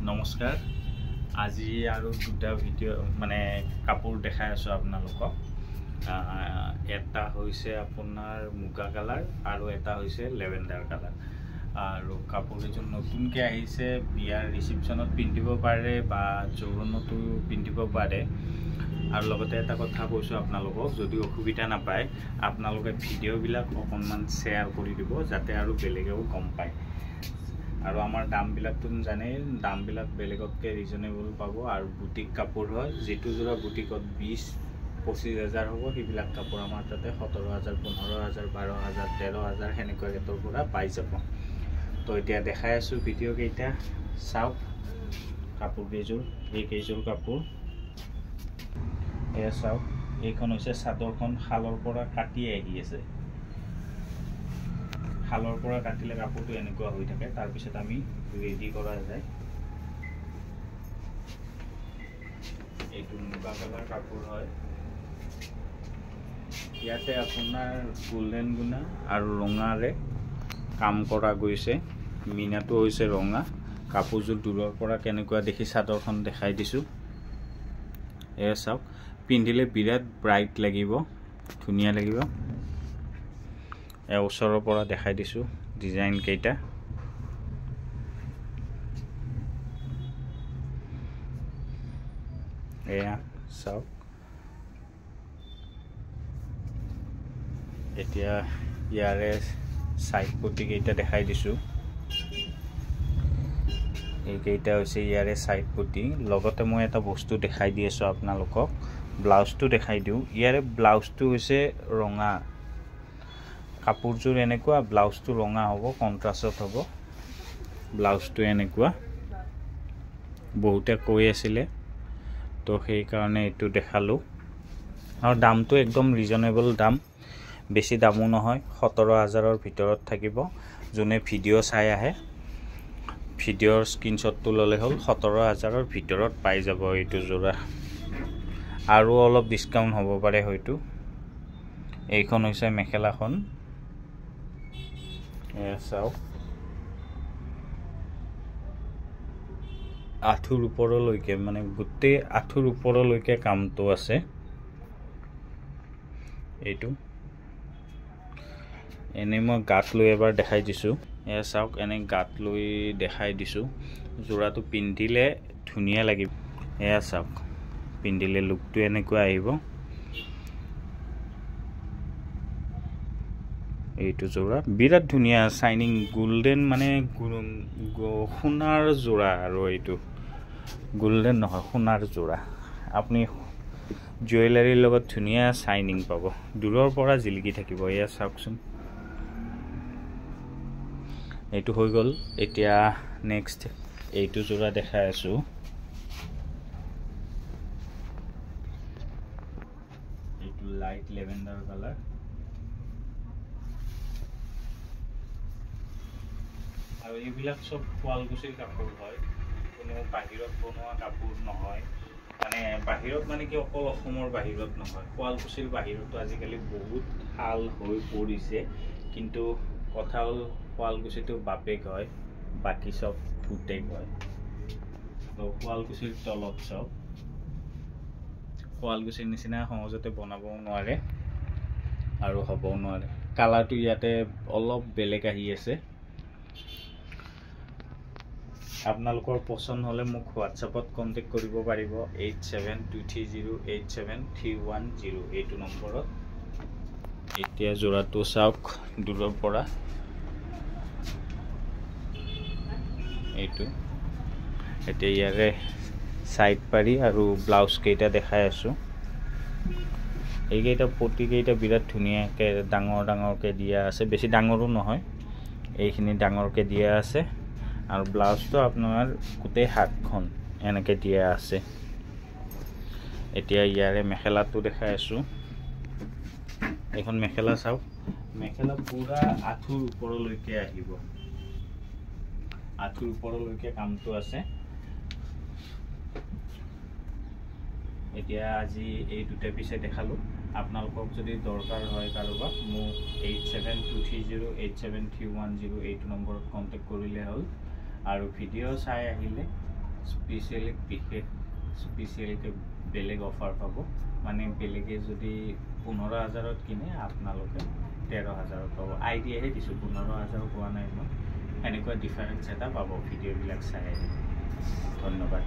নমস্কাৰ আজি আৰু দুটা ভিডিঅ মানে কাপোৰ দেখাই আছো আপোনালোকক এটা হৈছে আপোনাৰ মুগা কালাৰ আৰু এটা হৈছে লেভেণ্ডাৰ কালাৰ আৰু কাপোৰ এজন নতুনকৈ আহিছে বিয়াৰ ৰিসেপশনত পিন্ধিব পাৰে বা জোৰণতো পিন্ধিব পাৰে আৰু লগতে এটা কথা কৈছো আপোনালোকক যদি অসুবিধা নাপায় আপোনালোকে ভিডিঅ'বিলাক অকনমান শেয়াৰ কৰি দিব যাতে আৰু বেলেগেও গম পায় আৰু আমাৰ দামবিলাক তুমি জানে দামবিলাক বেলেগতকৈ ৰিজনেবল পাব আৰু বুটিক কাপোৰ হয় যেটো জোৰা বুটিকত 20-25,000 হ'ব সেইবিলাক কাপোৰ আমাৰ তাতে 17,000 15,000 12,000 13,000 হেনেকৈ ৰেটৰ পৰা পাই যাব তো এতিয়া দেখাই আছো ভিডিঅ' কেইটা চাওক কাপোৰ কেইযোৰ এই কেইযোৰ কাপোৰ এয়া চাওক এইখন হৈছে চাদৰখন খালৰ পৰা কাটি আহি আছে খালৰ পৰা কাটিলে কাপোৰটো এনেকুৱা হৈ থাকে তাৰ পিছত আমি ৰেডি কৰা যায় এইটো মুগা কালাৰ কাপোৰ হয় ইয়াতে আপোনাৰ গোল্ডেন গুনা আৰু ৰঙাৰে কাম কৰা গৈছে মিনাটো হৈছে ৰঙা কাপোৰযোৰ দূৰৰ পৰা কেনেকুৱা দেখি চাদৰখন দেখাই দিছো এয়া চাওক পিন্ধিলে বিৰাট ব্ৰাইট লাগিব ধুনীয়া লাগিব ওচৰৰ পৰা দেখাই দিছো ডিজাইন কেইটা এয়া চাওক এতিয়া ইয়াৰে সাইড পটি কেইটা দেখাই দিছো এই কেইটা হৈছে ইয়াৰে সাইড পটি লগতে মই এটা বস্তু দেখাই দি আছো আপোনালোকক ব্লাউজটো দেখাই দিও ইয়াৰে ব্লাউজটো হৈছে ৰঙা কাপোৰযোৰ এনেকুৱা ব্লাউজটো ৰঙা হ'ব কন্ট্ৰাস্টত হ'ব ব্লাউজটো এনেকুৱা বহুতে কৈ আছিল তো সেই কাৰণে এটো দেখালো আৰু দামটো একদম ৰিজনেবল দাম বেছি দামো নহয় 17,000 ৰ ভিতৰত থাকিব যোনে ভিডিও চাই আহে ভিডিওৰ স্ক্ৰিনশ্বটটো ললে হ'ল 17,000 ৰ ভিতৰত পাই যাব এইটো জোৰা আৰু অলপ ডিসকাউন্ট হ'ব পাৰে হয়তো এইখন হৈছে মেখেলাখন চাওক আঁঠুৰ ওপৰলৈকে মানে গোটেই আঁঠুৰ ওপৰলৈকে কামটো আছে এইটো এনে মই গাত লৈ এবাৰ দেখাই দিছো এয়া চাওক এনে গাত লৈ দেখাই দিছো জোৰাটো পিন্ধিলে ধুনীয়া লাগিব এয়া চাওক পিন্ধিলে লুকটো এনেকুৱা আহিব এইটো জোৰা বিৰাট ধুনীয়া শাইনিং গোল্ডেন মানে সোণাৰ জোৰা আৰু এইটো গোল্ডেন নহয় সোণাৰ জোৰা আপুনি জুৱেলাৰীৰ লগত ধুনীয়া শাইনিং পাব দূৰৰ পৰা জিলিকি থাকিব এয়া চাওকচোন এইটো হৈ গল এতিয়া নেক্সট এইটো জোৰা দেখাই আছো এইটো লাইট লেভেণ্ডাৰ কালাৰ আৰু এইবিলাক সব কোৱালকুছিৰ কাপোৰ হয় কোনো বাহিৰত বনোৱা কাপোৰ নহয় মানে বাহিৰত মানে কি অকল অসমৰ বাহিৰত নহয় কোৱালকুছিৰ বাহিৰতো আজিকালি বহুত হাল হৈ পৰিছে কিন্তু কথা হল কোৱালকুছিটো বাপেক হয় বাকি সব পুতেক হয় তো কোৱালকুছিৰ তলত সব কোৱালকুছিৰ নিচিনা সহজতে বনাবও নোৱাৰে আৰু হ'বও নোৱাৰে কালাৰটো ইয়াতে অলপ বেলেগ আহি আছে আপোনালোকৰ পছন্দ হলে মোক হোৱাটছআপত কন্টাক্ট কৰিব পাৰিব 8723087310 এইটো নম্বৰত এতিয়া জোৰাটো চাওক দূৰৰ পৰা এইটো এতিয়া ইয়াৰে সাইড পাৰি আৰু ব্লাউজ কেইটা দেখাই আছো এই কেইটা পটি কেইটা বিৰাট ধুনীয়াকৈ ডাঙৰকৈ দিয়া আছে বেছি ডাঙৰো নহয় এইখিনি ডাঙৰকৈ দিয়া আছে আৰু ব্লাউজটো আপোনাৰ গোটেই হাতখন এনেকৈ দিয়া আছে এতিয়া ইয়াৰে মেখেলাটো দেখাই আছো এখন মেখেলা চাওক মেখেলা পুৰা আঁঠুৰ ওপৰলৈকে আহিব আঁঠুৰ ওপৰলৈকে কামটো আছে এতিয়া আজি এই দুটা পিছে দেখালো আপোনালোকক যদি দৰকাৰ হয় কাৰোবাক মোক 8723087310 এইটো নম্বৰত কন্টাক্ট কৰিলে হ'ল আৰু ভিডিও চাই আহিলে স্পেচিয়েলকৈ বেলেগ অফাৰ পাব মানে বেলেগে যদি 15,000ত কিনে আপোনালোকে 13,000ত পাব আইডিয়াহে দিছোঁ 15,000 পোৱা নাই মই এনেকুৱা ডিফাৰেঞ্চ এটা পাব ভিডিঅ'বিলাক চাই ধন্যবাদ